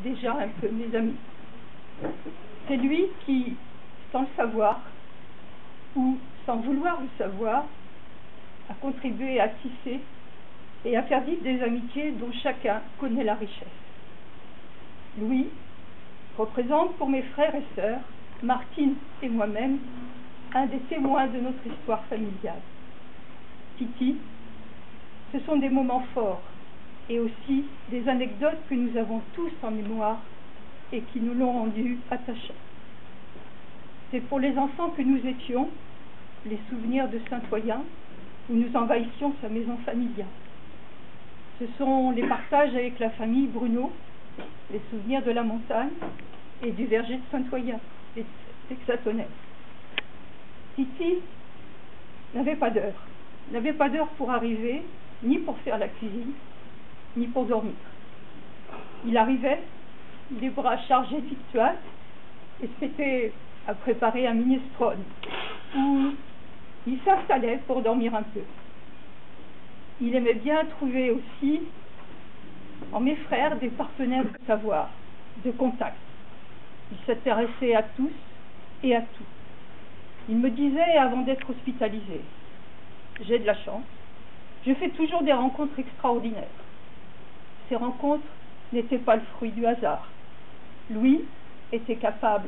déjà un peu mes amis. C'est lui qui, sans le savoir, ou sans vouloir le savoir, a contribué à tisser et à faire vivre des amitiés dont chacun connaît la richesse. Louis représente pour mes frères et sœurs, Martine et moi-même, un des témoins de notre histoire familiale. Titi, ce sont des moments forts et aussi des anecdotes que nous avons tous en mémoire et qui nous l'ont rendu attachant. C'est pour les enfants que nous étions, les souvenirs de Saint-Oyen, où nous envahissions sa maison familiale. Ce sont les partages avec la famille Bruno, les souvenirs de la montagne et du verger de Saint-Oyen, les Hexatonais. Titi n'avait pas d'heure pour arriver, ni pour faire la cuisine, ni pour dormir. Il arrivait, les bras chargés de victuailles, et se mettait à préparer un minestrone, où il s'installait pour dormir un peu. Il aimait bien trouver aussi en mes frères des partenaires de savoir, de contact. Il s'intéressait à tous et à tout. Il me disait avant d'être hospitalisé, « J'ai de la chance, je fais toujours des rencontres extraordinaires. » Ces rencontres n'étaient pas le fruit du hasard. Louis était capable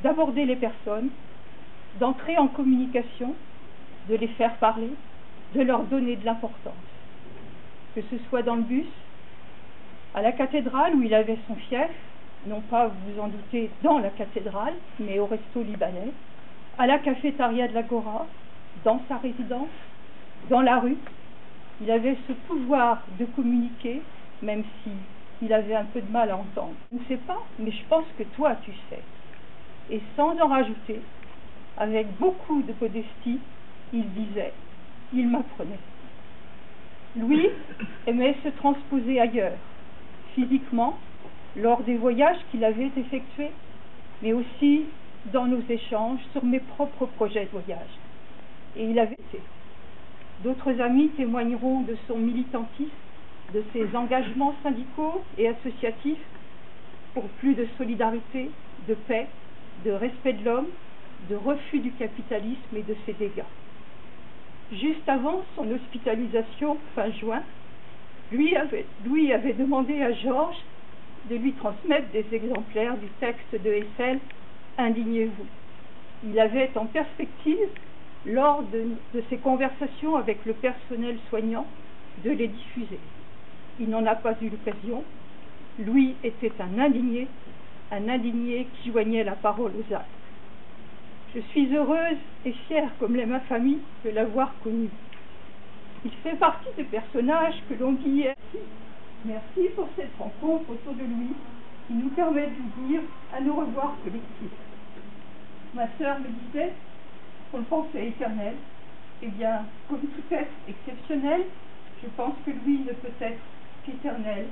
d'aborder les personnes, d'entrer en communication, de les faire parler, de leur donner de l'importance. Que ce soit dans le bus, à la cathédrale où il avait son fief, non pas, vous vous en doutez, dans la cathédrale, mais au resto libanais, à la cafétéria de l'Agora, dans sa résidence, dans la rue. Il avait ce pouvoir de communiquer, même si il avait un peu de mal à entendre. Je ne sais pas, mais je pense que toi, tu sais. Et sans en rajouter, avec beaucoup de modestie, il disait, il m'apprenait. Louis aimait se transposer ailleurs, physiquement, lors des voyages qu'il avait effectués, mais aussi dans nos échanges sur mes propres projets de voyage. Et il avait été. D'autres amis témoigneront de son militantisme, de ses engagements syndicaux et associatifs pour plus de solidarité, de paix, de respect de l'homme, de refus du capitalisme et de ses dégâts. Juste avant son hospitalisation fin juin, Louis avait demandé à Georges de lui transmettre des exemplaires du texte de Hessel « Indignez-vous ». Il avait en perspective, lors de ses conversations avec le personnel soignant, de les diffuser. Il n'en a pas eu l'occasion. Louis était un indigné qui joignait la parole aux actes. Je suis heureuse et fière, comme l'est ma famille, de l'avoir connu. Il fait partie des personnages que l'on dit. Merci pour cette rencontre autour de Louis, qui nous permet de dire à nos revoirs collectifs. Ma sœur me disait qu'on le pensait éternel. Eh bien, comme tout être exceptionnel, je pense que Louis ne peut être qu'éternel.